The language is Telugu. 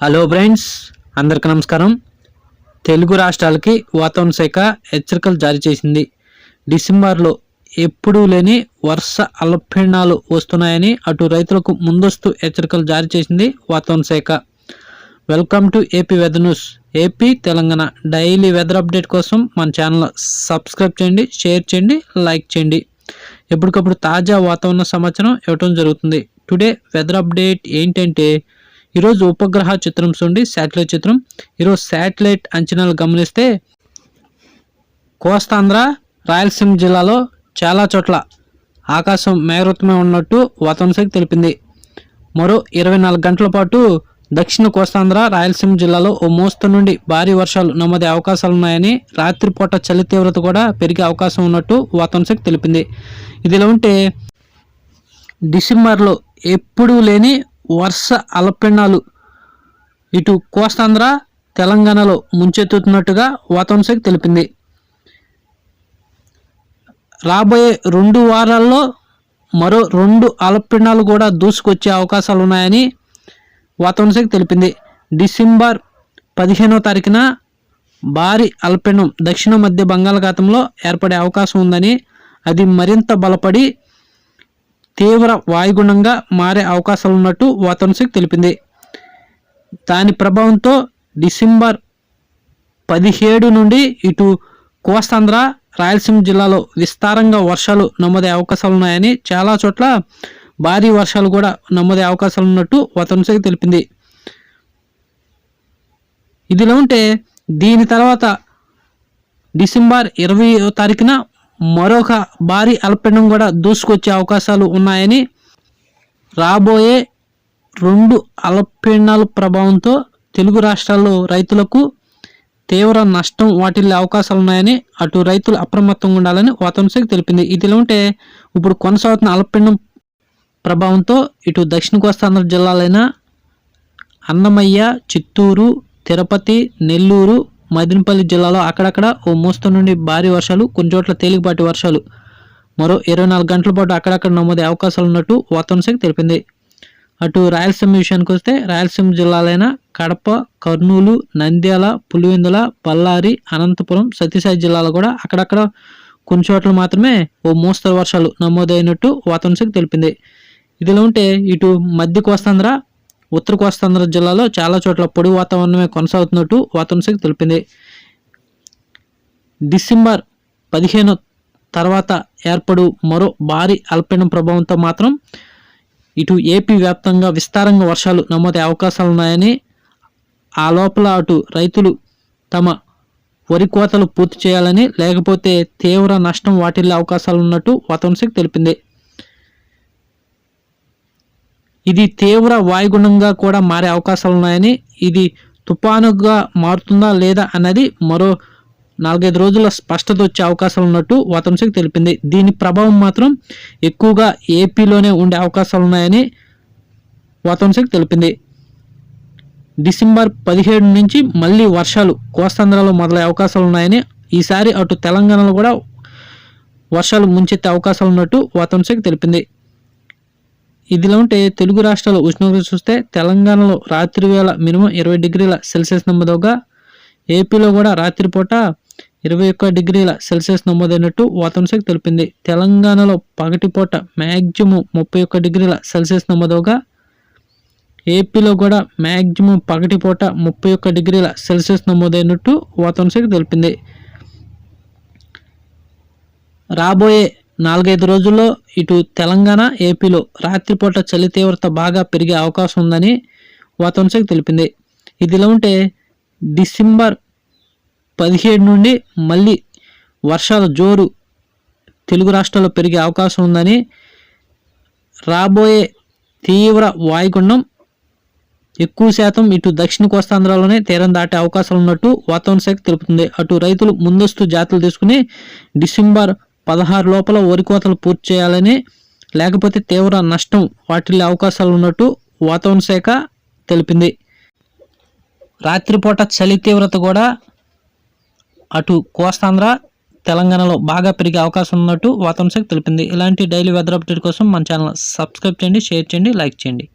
హలో ఫ్రెండ్స్, అందరికీ నమస్కారం. తెలుగు రాష్ట్రాలకి వాతావరణ శాఖ హెచ్చరికలు జారీ చేసింది. డిసెంబర్లో ఎప్పుడూ లేని వర్ష అల్పపీడనాలు వస్తున్నాయని అటు రైతులకు ముందస్తు హెచ్చరికలు జారీ చేసింది వాతావరణ శాఖ. Welcome to AP weather news. AP Telangana daily weather update కోసం మన ఛానల్ సబ్స్క్రైబ్ చేయండి, షేర్ చేయండి, లైక్ చేయండి. ఎప్పటికప్పుడు తాజా వాతావరణ సమాచారం ఇవ్వడం జరుగుతుంది. టుడే వెదర్ అప్డేట్ ఏంటంటే, ఈరోజు ఉపగ్రహ చిత్రం చూడండి, శాటిలైట్ చిత్రం. ఈరోజు శాటిలైట్ అంచనాలు గమనిస్తే కోస్తాంధ్ర, రాయలసీమ జిల్లాలో చాలా చోట్ల ఆకాశం మేఘావృతమై ఉన్నట్టు వాతావరణ శాఖ తెలిపింది. మరో 24 గంటల పాటు దక్షిణ కోస్తాంధ్ర, రాయలసీమ జిల్లాలో ఓ మోస్తరు నుండి భారీ వర్షాలు నమోదే అవకాశాలు ఉన్నాయని, రాత్రిపూట చలి తీవ్రత కూడా పెరిగే అవకాశం ఉన్నట్టు వాతావరణ శాఖ తెలిపింది. ఇదిలా ఉంటే డిసెంబర్లో ఎప్పుడూ లేని వర్ష అల్పపీడనాలు ఇటు కోస్తాంధ్ర, తెలంగాణలో ముంచెత్తుతున్నట్టుగా వాతావరణ శాఖ తెలిపింది. రాబోయే 2 వారాల్లో మరో 2 అల్పపీడనాలు కూడా దూసుకొచ్చే అవకాశాలు ఉన్నాయని వాతావరణ శాఖ తెలిపింది. డిసెంబర్ 15వ తారీఖున భారీ అల్పపీడనం దక్షిణ మధ్య బంగాళాఖాతంలో ఏర్పడే అవకాశం ఉందని, అది మరింత బలపడి తీవ్ర వాయుగుండంగా మారే అవకాశాలు ఉన్నట్టు వాతావరణ శాఖ తెలిపింది. దాని ప్రభావంతో డిసెంబర్ 17 నుండి ఇటు కోస్తాంధ్ర, రాయలసీమ జిల్లాలో విస్తారంగా వర్షాలు నమోదే అవకాశాలు ఉన్నాయని, చాలా చోట్ల భారీ వర్షాలు కూడా నమోదే అవకాశాలు ఉన్నట్టు వాతావరణ శాఖ తెలిపింది. ఇదిలా ఉంటే దీని తర్వాత డిసెంబర్ 20వ తారీఖున మరొక భారీ అల్పపీడనం కూడా దూసుకొచ్చే అవకాశాలు ఉన్నాయని, రాబోయే 2 అల్పపీడనాల ప్రభావంతో తెలుగు రాష్ట్రాల్లో రైతులకు తీవ్ర నష్టం వాటిల్లే అవకాశాలు ఉన్నాయని, అటు రైతులు అప్రమత్తంగా ఉండాలని వాతావరణ శాఖ తెలిపింది. ఇదిలా ఉంటే ఇప్పుడు కొనసాగుతున్న అల్పపీడనం ప్రభావంతో ఇటు దక్షిణ కోస్తాంధ్ర జిల్లాలైన అన్నమయ్య, చిత్తూరు, తిరుపతి, నెల్లూరు, మదినపల్లి జిల్లాలో అక్కడక్కడ ఓ మోస్తరు నుండి భారీ వర్షాలు, కొన్ని చోట్ల తేలికపాటి వర్షాలు మరో 24 గంటల పాటు అక్కడక్కడ నమోదే అవకాశాలు ఉన్నట్టు వాతావరణ శాఖ తెలిపింది. అటు రాయలసీమ విషయానికి వస్తే రాయలసీమ జిల్లాలైన కడప, కర్నూలు, నంద్యాల, పులివెందుల, బళ్ళారి, అనంతపురం, సత్యసాయి జిల్లాలో కూడా అక్కడక్కడ కొన్ని చోట్ల మాత్రమే ఓ మోస్తరు వర్షాలు నమోదైనట్టు వాతావరణ శాఖ తెలిపింది. ఇదిలా ఉంటే ఇటు మధ్య కోస్తాంధ్ర, ఉత్తర కోస్తాంధ్ర జిల్లాలో చాలా చోట్ల పొడి వాతావరణమే కొనసాగుతున్నట్టు వాతావరణ శాఖ తెలిపింది. డిసెంబర్ 15 తర్వాత ఏర్పడు మరో భారీ అల్పపీడనం ప్రభావంతో మాత్రం ఇటు ఏపీ వ్యాప్తంగా విస్తారంగా వర్షాలు నమోదే అవకాశాలు ఉన్నాయని, ఆ లోపల అటు రైతులు తమ వరి కోతలు పూర్తి చేయాలని, లేకపోతే తీవ్ర నష్టం వాటిల్లే అవకాశాలు ఉన్నట్టు వాతావరణ శాఖ తెలిపింది. ఇది తీవ్ర వాయుగుండంగా కూడా మారే అవకాశాలు ఉన్నాయని, ఇది తుఫానుగా మారుతుందా లేదా అన్నది మరో 4-5 రోజుల స్పష్టత వచ్చే అవకాశాలు ఉన్నట్టు వాతావరణ శాఖ తెలిపింది. దీని ప్రభావం మాత్రం ఎక్కువగా ఏపీలోనే ఉండే అవకాశాలు ఉన్నాయని వాతావరణ శాఖ తెలిపింది. డిసెంబర్ 17 నుంచి మళ్ళీ వర్షాలు కోస్తాంధ్రలో మొదలయ్యే అవకాశాలు ఉన్నాయని, ఈసారి అటు తెలంగాణలో కూడా వర్షాలు ముంచెత్తే అవకాశాలు ఉన్నట్టు వాతావరణ శాఖ తెలిపింది. ఇదిలా ఉంటే తెలుగు రాష్ట్రాల ఉష్ణోగ్రత చూస్తే తెలంగాణలో రాత్రి వేళ మినిమం 20 డిగ్రీల సెల్సియస్ నమోదవగా, ఏపీలో కూడా రాత్రిపూట 21 డిగ్రీల సెల్సియస్ నమోదైనట్టు వాతావరణ శాఖ తెలిపింది. తెలంగాణలో పగటిపూట మ్యాక్సిమం 31 డిగ్రీల సెల్సియస్ నమోదవగా, ఏపీలో కూడా మ్యాక్సిమం పగటిపూట 31 డిగ్రీల సెల్సియస్ నమోదైనట్టు వాతావరణ శాఖ తెలిపింది. రాబోయే 4-5 రోజుల్లో ఇటు తెలంగాణ, ఏపీలో రాత్రిపూట చలి తీవ్రత బాగా పెరిగే అవకాశం ఉందని వాతావరణ శాఖ తెలిపింది. ఇదిలా ఉంటే డిసెంబర్ 17 నుండి మళ్ళీ వర్షాల జోరు తెలుగు రాష్ట్రాల్లో పెరిగే అవకాశం ఉందని, రాబోయే తీవ్ర వాయుగుండం ఎక్కువ శాతం ఇటు దక్షిణ కోస్తాంధ్రలోనే తీరం దాటే అవకాశాలు ఉన్నట్టు వాతావరణ శాఖ తెలుపుతుంది. అటు రైతులు ముందస్తు జాగ్రత్తలు తీసుకుని డిసెంబర్ 16 లోపల వరి కోతలు పూర్తి చేయాలని, లేకపోతే తీవ్ర నష్టం వాటిల్లే అవకాశాలు ఉన్నట్టు వాతావరణ శాఖ తెలిపింది. రాత్రిపూట చలి తీవ్రత కూడా అటు కోస్తాంధ్ర, తెలంగాణలో బాగా పెరిగే అవకాశం ఉన్నట్టు వాతావరణ శాఖ తెలిపింది. ఇలాంటి డైలీ వెదర్ అప్డేట్ కోసం మన ఛానల్ సబ్స్క్రైబ్ చేయండి, షేర్ చేయండి, లైక్ చేయండి.